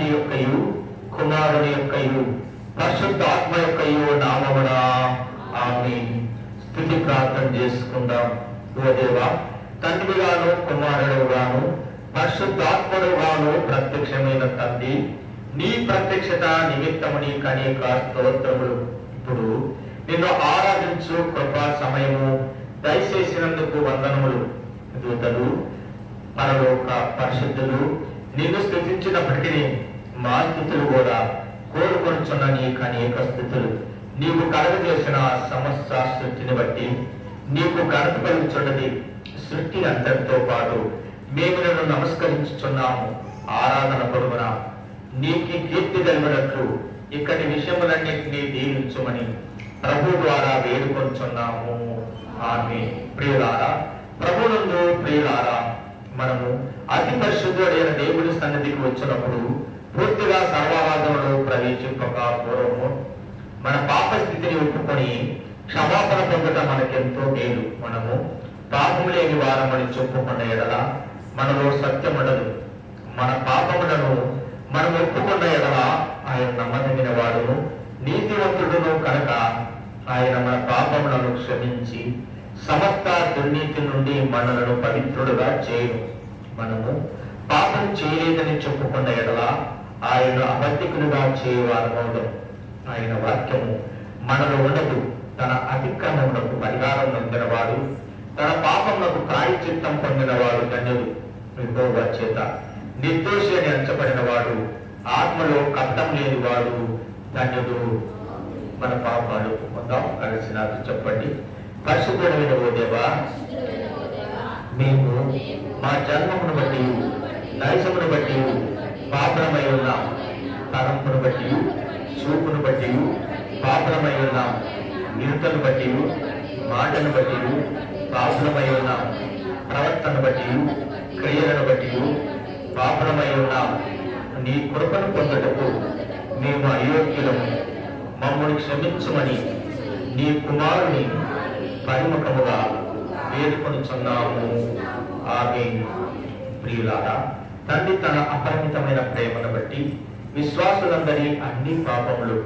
తండ్రి యొక్కయు కుమారుని యొక్కయు పరిశుద్ధాత్మ యొక్కయు నామమున ఆమేన్. స్తుతి ప్రార్థన చేసుకుందాం. ఓ దేవా, తండ్రిగాను కుమారుడుగాను పరిశుద్ధాత్ముడుగాను ప్రత్యక్షమైన తండ్రి, నీ ప్రత్యక్షత నిమిత్తము నీకు అనేక స్తోత్రములు. ఇప్పుడు నిన్ను ఆరాధించు కృపా సమయము దయచేసినందుకు వందనములు. దూతలు, పరలోక పరిశుద్ధులు నిన్ను స్తుతించినప్పటికీ మా స్థుతులు కూడా కోరుకొనుచున్న నీకు అనేక స్థుతులు. నీవు కలుగజేసిన సమస్త సృష్టిని బట్టి నీకు ఘనత కలుగుచున్నది. సృష్టి అంతటితో పాటు మేము నిన్ను నమస్కరించుచున్నాము. ఆరాధన పొరుగున నీకు కీర్తి కలిగినట్లు ఇక్కడి విషయములన్నింటినీ దీవించుమని ప్రభు ద్వారా వేడుకొంచున్నాము. ఆమేన్. ప్రియులారా, ప్రభునందు ప్రియులారా, మనము అతి పరిశుద్ధుడైన దేవుడి సన్నిధికి వచ్చినప్పుడు పూర్తిగా సర్వారాధనలో ప్రవేశింపక పూర్వము మన పాప స్థితిని ఒప్పుకొని క్షమాపణ పొందడం మనకెంతో మేలు. మనము పాపము లేని వారమని చెప్పుకున్న ఎడల మనలో సత్యం ఉండదు. మన పాపములను మనం ఒప్పుకున్న ఎడల ఆయన నమ్మదగిన వాడును నీతివంతుడును కనుక ఆయన మన పాపములను క్షమించి సమస్త దుర్నీతి నుండి మనలను పవిత్రుడుగా చేయను. మనము పాపం చేయలేదని చెప్పుకున్న ఎడల ఆయన అబద్ధికులుగా చేయవారమవుదాం. ఆయన వాక్యము మనలో ఉండదు. తన అతిక్రమములకు పరిహారం పొందినవాడు, తన పాపములకు ప్రాయశ్చిత్తం పొందినవాడు ధన్యుడు. యెహోవా చేత నిర్దోషి అని ఎంచబడిన వాడు, ఆత్మలో కపటం లేని వాడు ధన్యుడు. మన పాపాలు పొందాం. కలిసి నాకు చెప్పండి. పరిశుద్ధుడైన ఓ దేవా, మేము మా జన్మమును బట్టి నైజమును బట్టి పాపమై ఉన్నాం. తలంపును బట్టి చూపును బట్టి పాపమై ఉన్నాం. నిరుతను బట్టి మాటను బట్టి పాపమై ఉన్నాం. ప్రవర్తన బట్టి క్రియలను బట్టి పాపమై ఉన్నాం. నీ కృపను పొందుటకు మేము అయోగ్యులము. మమ్మల్ని క్షమించమని నీ కుమారుని పరిముఖముగా వేడుకొనుచున్నాము. ఆమేన్. ప్రియులారా, తండ్రి తన అపరిమితమైన ప్రేమను బట్టి విశ్వాసులందరి అన్ని పాపములు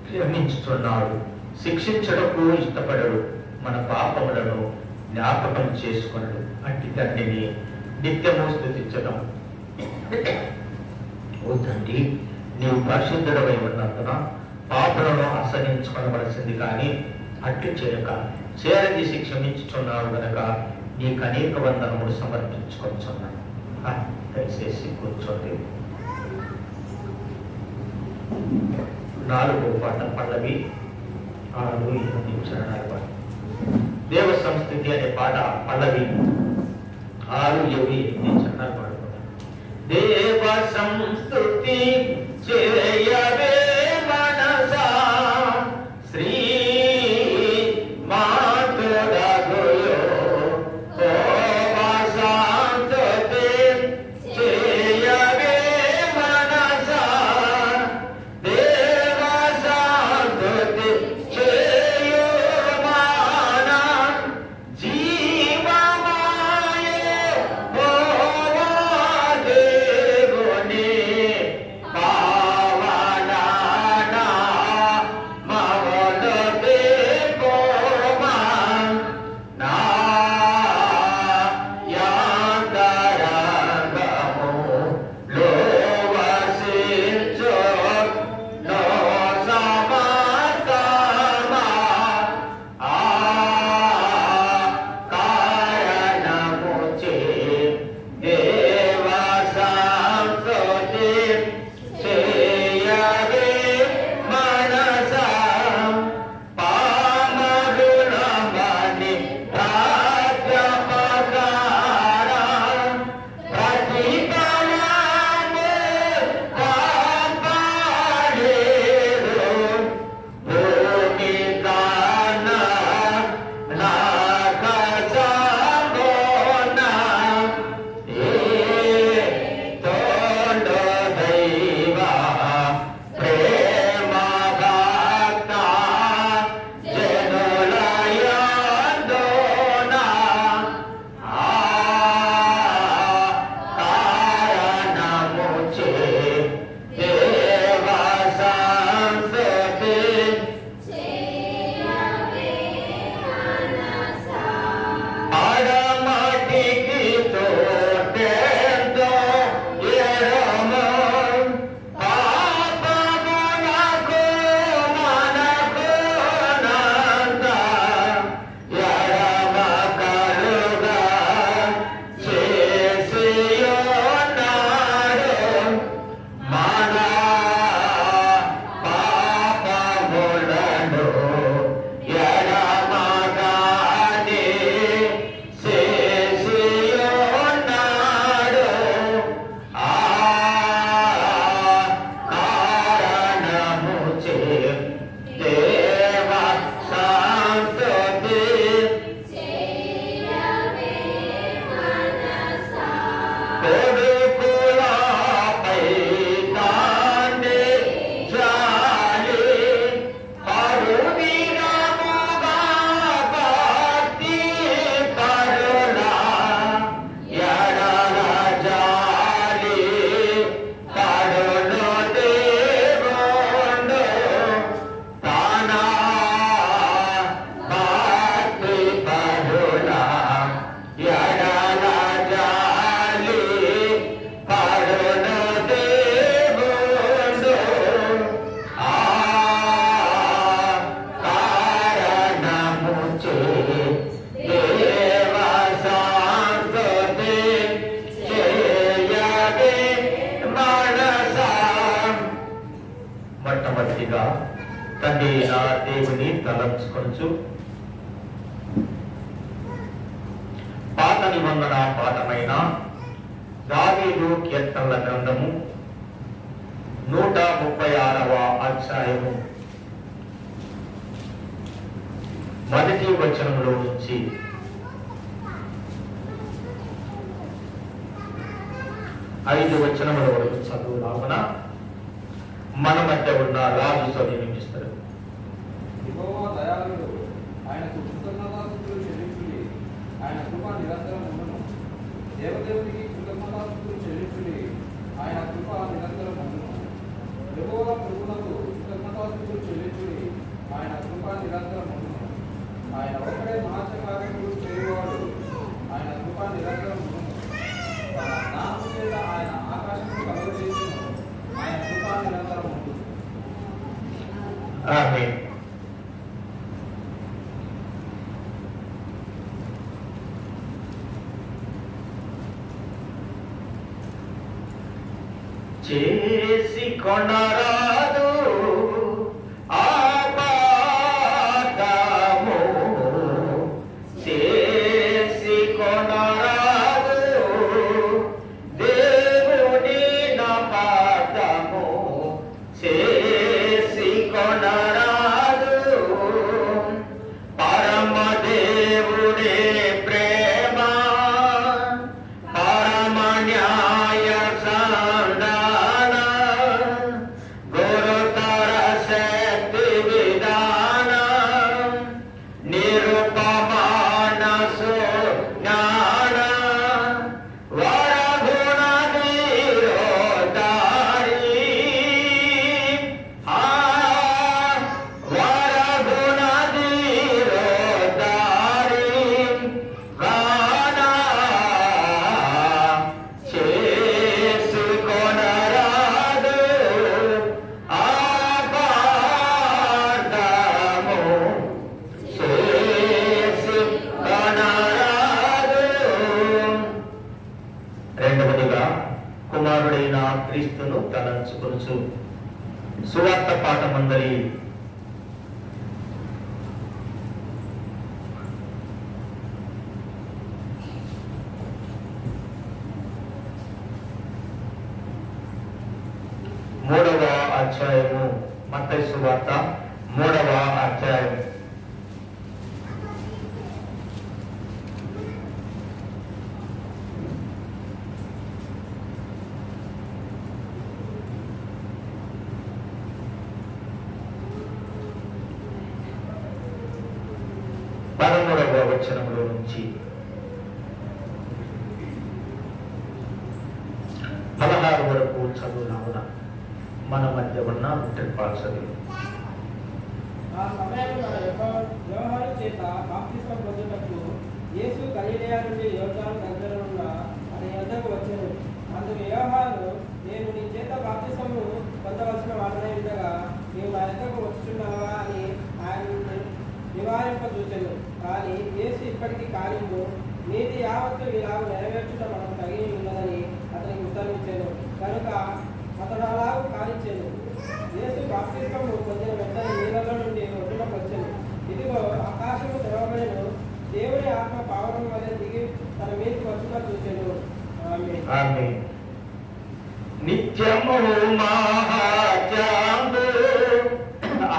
క్షమించుతున్నాడు. శిక్షించడకు ఇష్టపడడు. మన పాపములను జ్ఞాపకం చేసుకొనడు. అట్టి తండ్రిని నిత్యము స్తుతించడం. ఓ తండ్రి, నీవు పరిశుద్ధుడవై ఉన్నందున పాపలను అసహించుకొనవలసింది కానీ అట్లు చేయక చేరదీసి క్షమించుచున్నావు గనక నీకు అనేక వందనములు సమర్పించుకొచ్చున్నాను. దయచేసి కూర్చోండి. 4వ పాట పల్లవి 6, 8 చరణాల పాట. దేవ సంస్థితి అనే పాట పల్లవి 6, 7, 8 చరణాలు పాడుకుంటాం. దేవ సంస్థుతి చేయవే మనసా శ్రీ పావనా మొట్టమొదటిగా తండ్రి నా దేవుని తలంచుకొనుచు పాత నిబంధన పాఠమైన దావీదు కీర్తనల గ్రంథము 136వ అధ్యాయము మొదటి వచనంలో నుంచి 5 వచనముల వరకు చదువులాగున మన మధ్య ఉన్న రాజు చదివి వినిపిస్తారు. యెహోవా దయాళుడు, ఆయనకు కృతజ్ఞతాస్తుతులు చెల్లించుడి, ఆయన కృప నిరంతరం ఉండును. దేవదేవునికి కృతజ్ఞతాస్తుతులు చెల్లించుడి, ఆయన కృప నిరంతరం ఉండును. యెహోవా ప్రభువునకు కృతజ్ఞతాస్తుతులు చెల్లించుడి, ఆయన కృప నిరంతరం ఉండును. ఆయన ఒక్కడే మహాచకార్యములు చేయువాడు, ఆయన కృప నిరంతరం ఉండును. తన జ్ఞానము చేత ఆయన ఆకాశమును కలుగజేయును, ఆయన కృప నిరంతరం ఉండును. ఆమేన్. చేసి కొనరాదు ఆపాదము, చేసి కొనరాదు దేవుని నపాదము, చేసి కొనరాదు పరమ దేవుడే ప్రేమ, పరమ న్యాయ సంధాన, గురుతర శక్తి విధాన, నిరుపమాన సుజ్ఞాన, వరగుణ నిరోధారి, వరగుణ నిరోధారి, గానా చేసి కొనరాదు ఆపాదము, చేసి కొనరాదు. రెండవదిగా కుమారుడైన క్రీస్తును తలంచుకొనుచు సువార్త పాఠమందలి 3వ అధ్యాయము, మత్తయి సువార్త 3వ అధ్యాయం 13వ వచనంలో నుంచి 16 వరకు చదువులాగున మన మధ్య ఉన్న పాల్ చదువు. ఆ సమయంలో యోహాను చేత బాప్తిస్మం పొందుటకు యేసు గలిలయ నుండి యోర్దాను దగ్గరనున్న ఆయన యొద్దకు వచ్చెను. అందుకు యోహాను, నేను నీ చేత బాప్తిస్మము పొందవలసిన వాడనై ఉండగా నీవు నా యొద్దకు వచ్చుచున్నావా అని ఆయన నివారింపజూచెను. కానీ యేసు ఇప్పటికీ కానివ్వు, నీతి యావత్తు ఇలాగ నెరవేర్చుట మనకు తగిలి ఉన్నదని అతనికి ఉత్తరించెను. కనుక అతడు అలాగూ కానిచ్చెను. యేసు బాప్తిస్మము పొందిన వెంటనే నీళ్ళలో నుండి ఒడ్డునకు వచ్చెను. ఇదిగో ఆకాశము తెరవబడెను, దేవుని ఆత్మ పావనం వలె దిగి తన మీదకి వచ్చుట చూచెను. ఆమేన్. నిత్యము మహాత్యాగు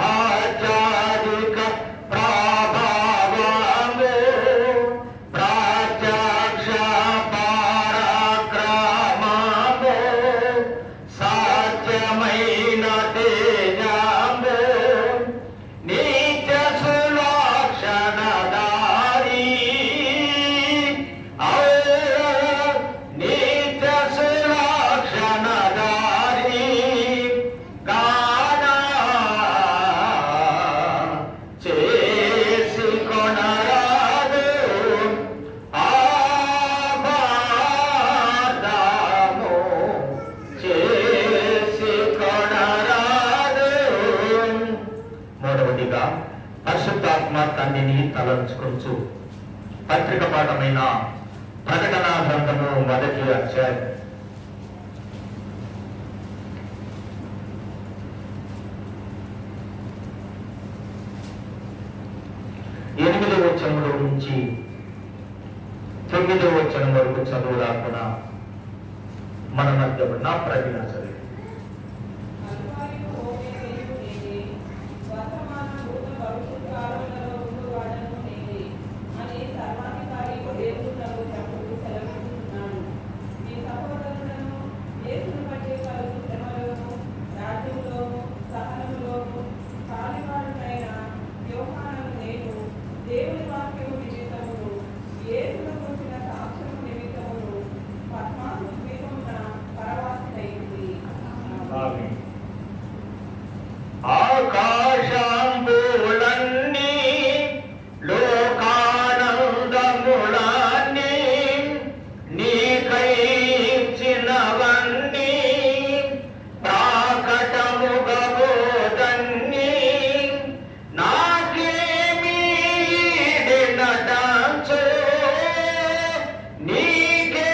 ఆచారిక ప్రభావము, ప్రత్యక్ష పరాక్రమము, సత్యమైన తేజము, నిత్య సులక్షణధారి, నిత్య సులక్షణధారి, గానా చేసి కొనరాదు ఆపాదము, చేసి కొనరాదు. మూడవదిగా పరిశుద్ధాత్మ తండ్రిని తలంచుకొనుచు పత్రిక పాఠమైన ప్రకటన గ్రంథము 1వ అధ్యాయం నుంచి 9వ వచనం వరకు చదువులాకుండా మన మధ్య ఉన్న ప్రవీణ చదివి. ఆకాశంబులన్నీ లోకానందములన్నీ నీకై ఇచ్చినవన్నీ ప్రాకటముగబోదన్నీ నాకేమీ ఈడినటంచు నీకే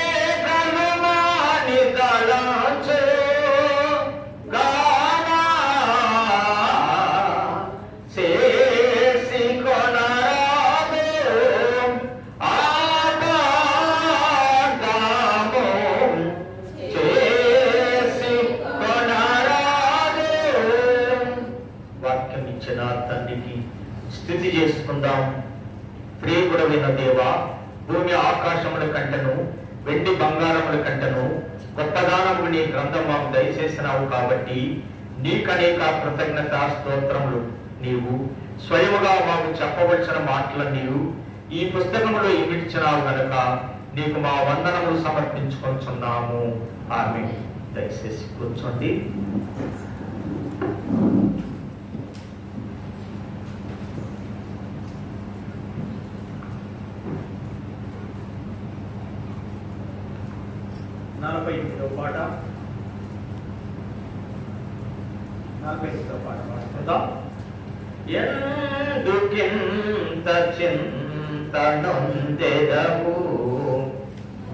కనుమాని తలంచు తండ్రికి స్థితి చేసుకుందాం. ప్రియకుడమైన దేవా, భూమి ఆకాశముల కంటను వెండి బంగారముల కంటను గొప్పదానము నీ గ్రంథం మాకు దయచేసినావు కాబట్టి నీకనేక కృతజ్ఞత స్తోత్రములు. నీవు స్వయముగా మాకు చెప్పవలసిన మాటలను ఈ పుస్తకములో ఇమిడ్చినావు గనక నీకు మా వందనములు సమర్పించుకొంచున్నాము. ఆమేన్. దయచేసి కూర్చోండి. నలభై పాట పాడుకుందాం. ఎందుకింత చింతనొందెదవు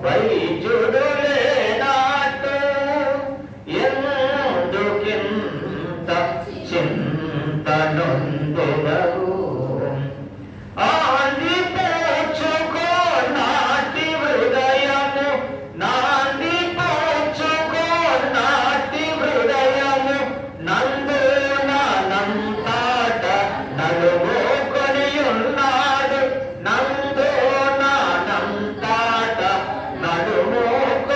వైద్యుడులే నాటు, ఎందుకింత చింతనొందెదవు ఆంది పోచుకో నాటి హృదయము నాంది పోచుకో నాటి హృదయము నందు నానంతాట నలుమోకొని ఉన్నాడు నందు నానంతాట నలుమోకొని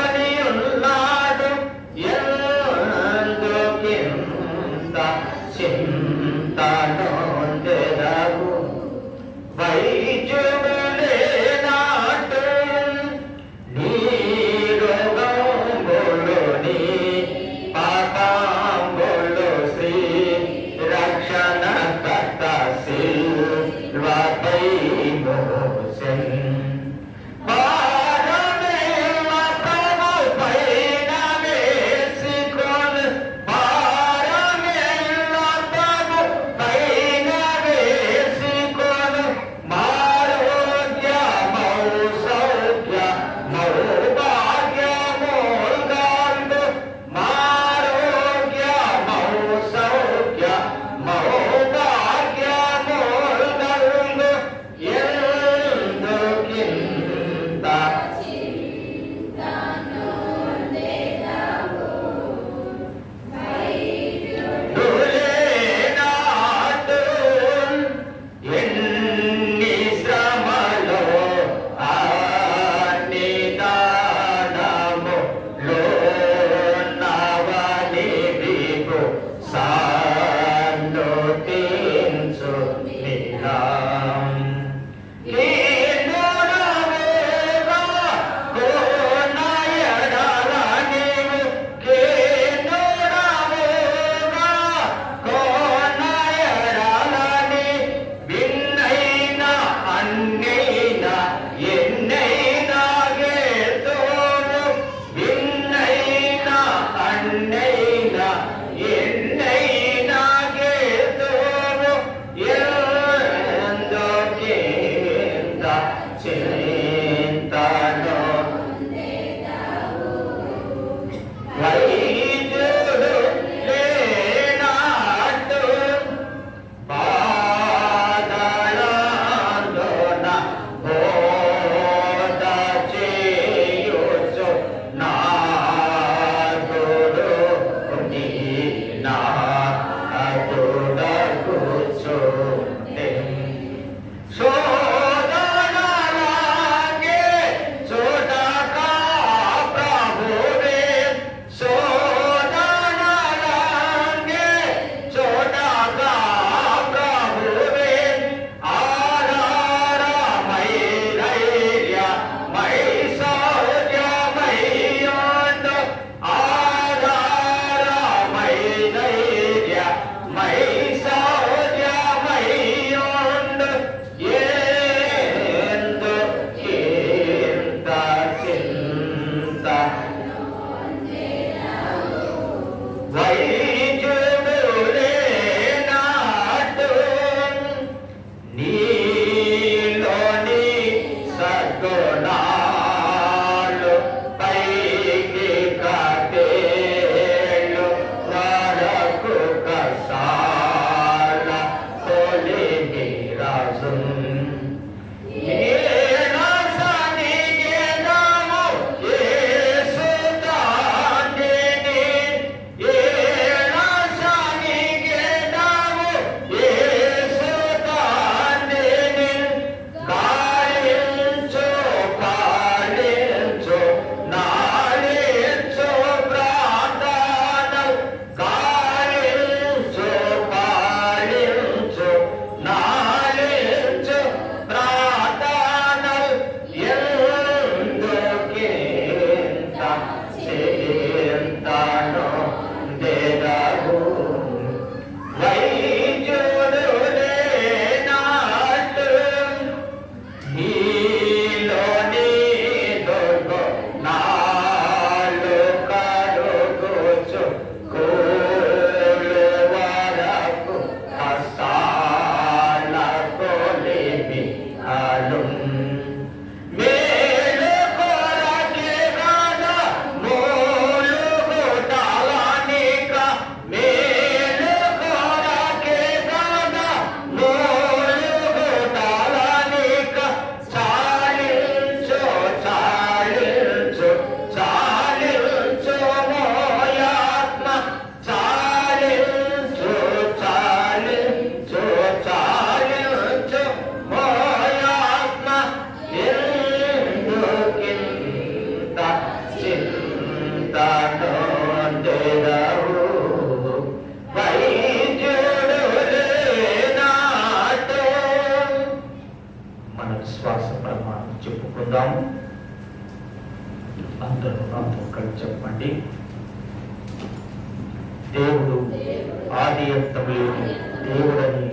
ఆది అంతము లేని దేవుడని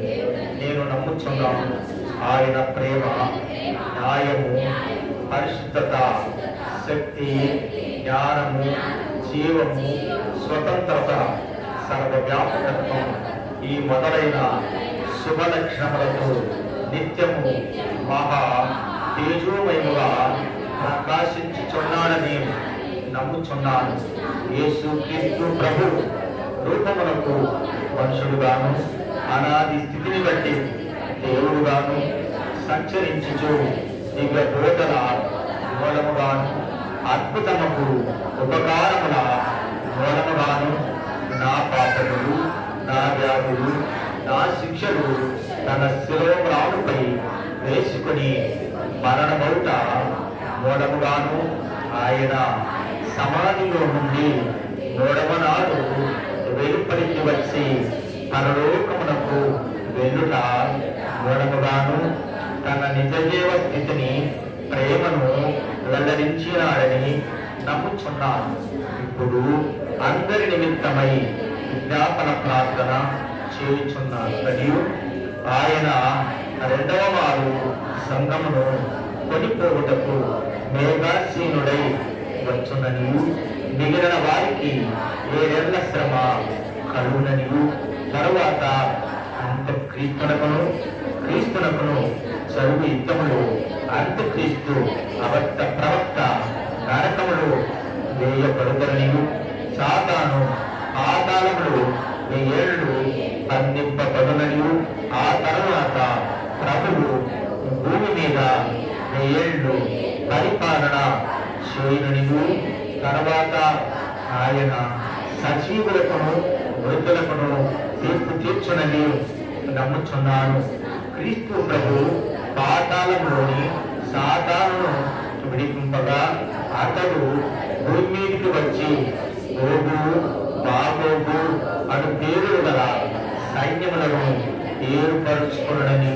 నేను నమ్ముచున్నాను. ఆయన ప్రేమ, న్యాయము, పరిశుద్ధత, శక్తి, జ్ఞానము, జీవము, స్వతంత్రత, సర్వవ్యాపకత్వం ఈ మొదలైన శుభ లక్షణములతో నిత్యము మహా తేజోమయముగా ప్రకాశించుచున్నాడని నమ్ముచున్నాను. యేసు క్రీస్తు ప్రభు రూపములకు మనుషుడుగాను అనాది స్థితిని బట్టి దేవుడుగాను సంచరించుచు దివ్య బోధల మూలముగాను అద్భుతముకు ఉపకారముల మూలముగాను నా పాపములు, నా వ్యాధులు, నా శిక్షలు తన శిలోమ్రాణుపై వేసుకుని మరణమౌట మూలముగాను ఆయన సమాధిలో నుండి మూడవ నాడు వెలుపలికి వచ్చి పరలోకమునకు వెళ్ళుట మూలముగాను తన నిజజీవ స్థితిని, ప్రేమను వెల్లడించినాడని నమ్ముచున్నాను. ఇప్పుడు అందరి నిమిత్తమై విజ్ఞాపన ప్రార్థన చేయుచున్నాను. మరియు ఆయన రెండవ వారు సంఘమును కొనిపోవుటకు మేఘాసీనుడై వచ్చునని, మిగిలిన వారికి 7 ఏళ్ల శ్రమ కలుగునని, తరువాత క్రీస్తునకును చదువు యుద్ధములు, అంత్యక్రీస్తు అబద్ధ ప్రవక్త నరకములు వేయబడుదరని, సాతాను పాతాళములు 1000 ఏళ్ళు బంధింపబడునని, ఆ తరువాత ప్రభువు భూమి మీద 1000 ఏళ్ళు పరిపాలన చేయునని, తర్వాత ఆయన సజీవులకును మృతులకును తీర్పు తీర్చునని నమ్ముచున్నాను. క్రీస్తు ప్రభు పాతాళంలోని సాతానును విడిపింపగా అతడు భూమి మీదకి వచ్చి గోగు, బాగోగు అను పేరులు గల సైన్యములను ఏర్పరుచుకునని,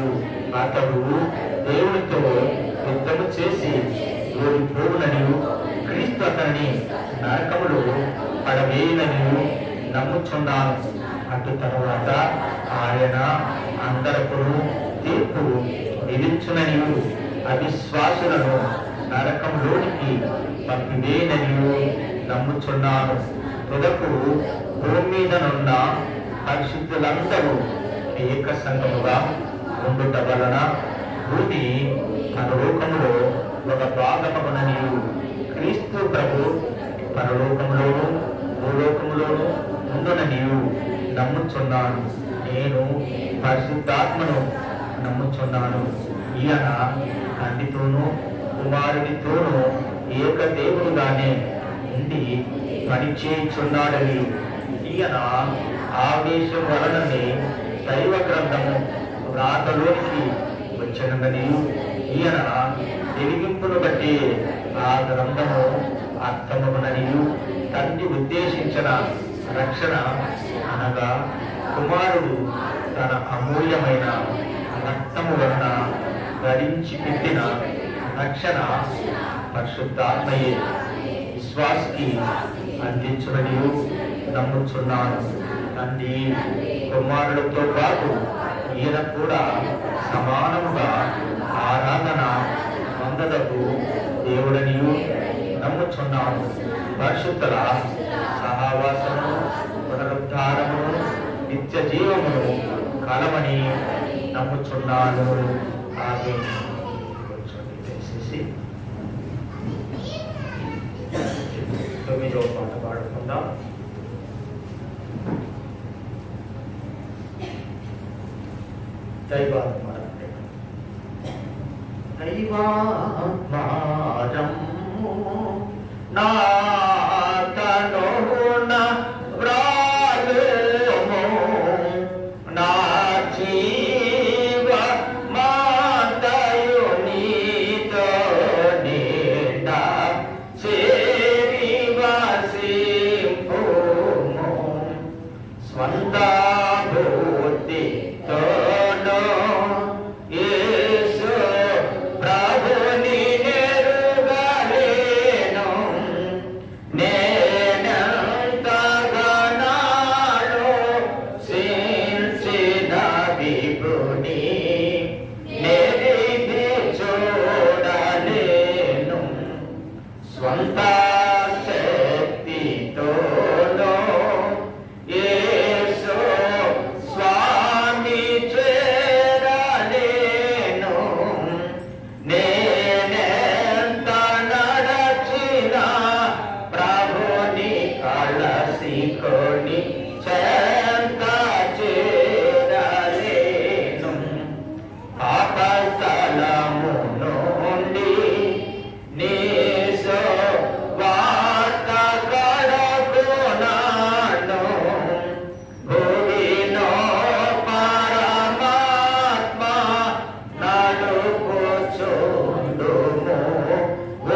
అతడు దేవునితో యుద్ధము చేసి ఓడిపోవునని, క్రీస్తు అతనిని నరకములు పడవేయనని నమ్ముచున్నాను. అటు తరువాత ఆయన అందరకును తీర్పు విధించునని, అవిశ్వాసులను నరకంలోనికి పంపివేయనని నమ్ముచున్నాను. తుదకు భూమి మీదనున్న పరిశుద్ధులందరూ ఏక సంఘముగా ఉండుట వలన భూమి పరలోకములో ఒక భాగమగునని, క్రీస్తు ప్రభు పరలోకములోను భూలోకములోను ఉండునని నమ్ముచున్నాను. నేను పరిశుద్ధాత్మను నమ్ముచున్నాను. ఈయన తండ్రితోనూ కుమారుడితోనూ ఏక దేవుడుగానే ఉండి పనిచేయుచున్నాడని, ఈయన ఆవేశం వలననే దైవ గ్రంథము వ్రాతలోనికి వచ్చినదని, ఈయన వెలిగింపును బట్టి ఆ గ్రంథము అర్థమగునని, తండ్రి ఉద్దేశించిన రక్షణ అనగా కుమారుడు తన అమూల్యమైన రక్తము వలన ధరించి పెట్టిన రక్షణ పరిశుద్ధాత్మయే విశ్వాసికి అందించునని నమ్ముచున్నాను. తండ్రి కుమారుడితో పాటు ఈయన కూడా సమానముగా ఆరాధన పొందదకు దేవుడని నమ్ముచున్నాను. పరిశుద్ధుల సహవాసము, పునరుద్ధారము, నిత్య జీవమును కలవని నమ్ముచున్నాను. ఆమేన్. దయచేసి 9వ పాట పాడుకుందాం. దైవాత్మారము నాతనున వ్రాలుము, నా జీవ మాతయు నీతో నిండా చేరి వసింపుము, స్వంత బుద్ధితోను యేసు ప్రభుని నెరుగలేను, కొని చెంత చేరలేను. పాపస్థలము నుండి నీ సువార్త కడకునాను. భూమిలో పరమాత్మ నడుపుచుండుము.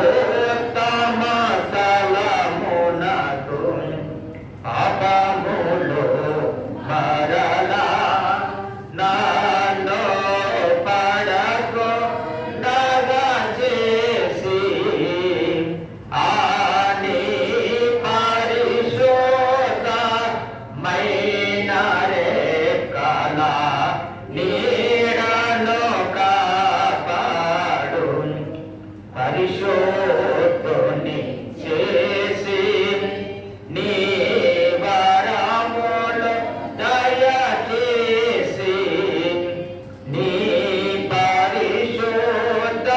ఉత్తమ స్థలమునకు పాపములు మరలా నన్ను పడకుండా చేసి ఆని పరిశుద్ధమైన రెక్కల నీడను కాపాడు. పరిశుద్ధుని చేసి నీ వరములు దయచేసి నీ పరిశుద్ధ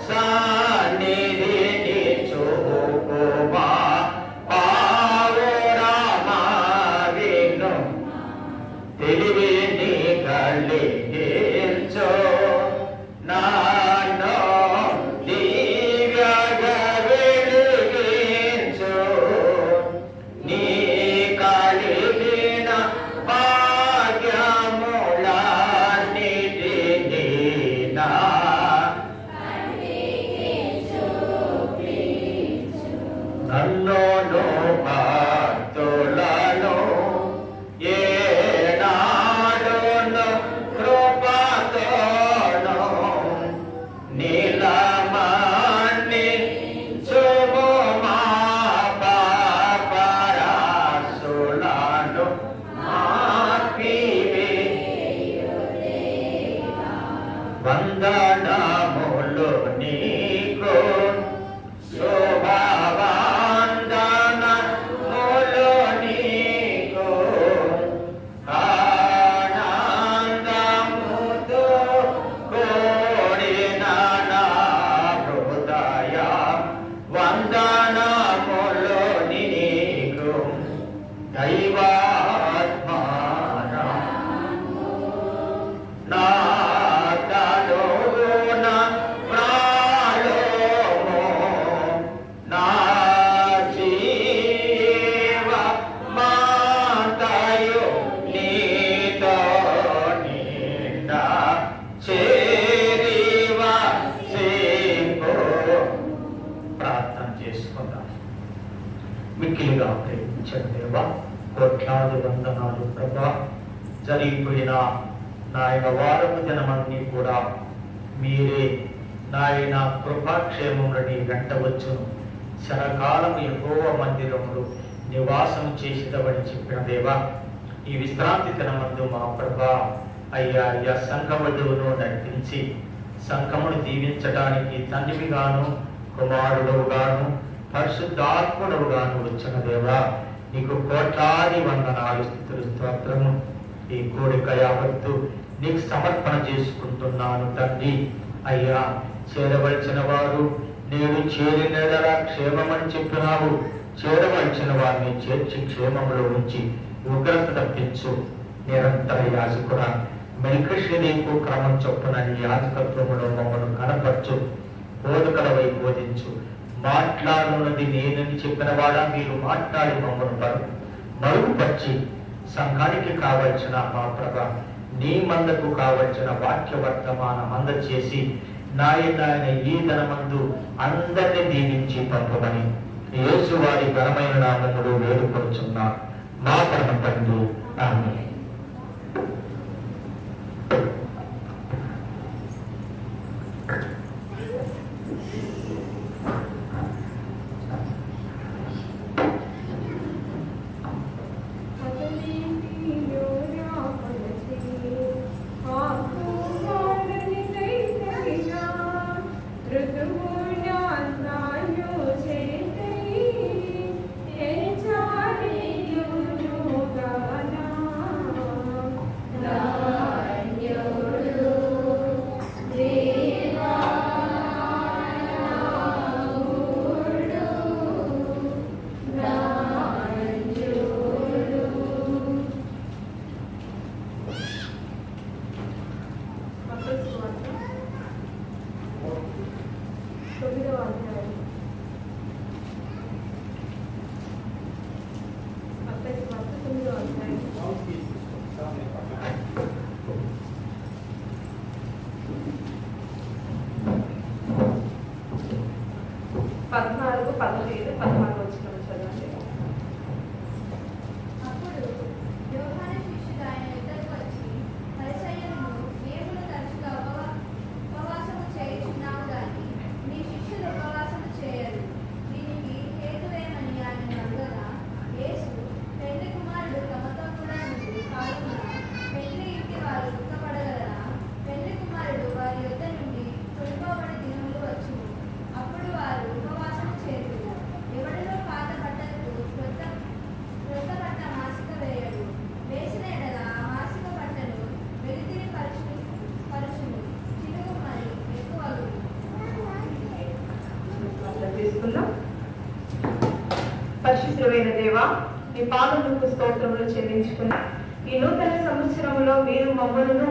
సన్నిధిని చూపుమా. పావురమా విను తెలివిని కలిగించు. నన్ను దివ్యగా వెలిగించు. నీ కలిగిన భాగ్యములన్నిటినీ నా నన్ను భక్తులను ఏనాడును కృపతోను నీలమణి చుము మా పాపరాసులను మాపివే. వందనములు నీకు శుభవందనములు నీకు. ఆనందముతో కూడిన నా హృదయ వందనములు నీకు. దైవాత్మాన నా తనువున ప్రాణము నా జీవ మాతయు నీతో నిండా చేరివసింపు. ప్రార్థన చేసుకుందాం. మిక్కిలిగా ప్రేమించండి దేవా, కోట్లాది వందనాలు ప్రభా. జరిగిపోయిన నాయన వారము దినమన్నీ కూడా మీరే నాయన కృపాక్షేమములని వెంట వచ్చును. శరకాలము యెహోవా మందిరములు నివాసం చేసేదవని చెప్పిన దేవా, ఈ విశ్రాంతి దినమందు మా ప్రభా అయ్యా అయ్యా సంఘవధువును నడిపించి సంఘమును దీవించడానికి తండ్రిగాను కుమారుడుగాను పరిశుద్ధాత్ముడుగాను వచ్చిన దేవా, నీకు కోట్లాది వందనాలు స్తుతులు స్తోత్రము. ఈ కోరిక యావత్తు నీకు సమర్పణ చేసుకుంటున్నాను తండ్రి. అయ్యా, చేరవలసిన వారు నేను చేరినడల క్షేమమని చెప్పినావు. చేరవలసిన వారిని చేర్చి క్షేమములో ఉంచి ఉగ్రత తప్పించు. నిరంతర యాజకుడా, మెల్కీషెదెకు క్రమం చొప్పున నీ యాజకత్వములో మమ్మను కనపరచు. బోధకులవై బోధించు. మాట్లాడున్నది నేనని చెప్పిన వాడా మీరు మాట్లాడి మమ్మను మరుగుపరిచి సంఘానికి కావలసిన మా ప్రభ నీ మందకు కావలసిన వాక్య వర్తమానం అందచేసి నాయన ఈ దినమందు అందరినీ దీవించి పంపమని యేసు వారి ఘనమైన నామములో వేడుకొనుచున్నా మా పరమ తండ్రి. ఆమేన్. Yeah. చేసుకుందాం. పరిశుద్ధమైన దేవా, మీ పాదములకు స్తోత్రములు చెల్లించుకుని ఈ నూతన సంవత్సరంలో మీరు మమ్మలను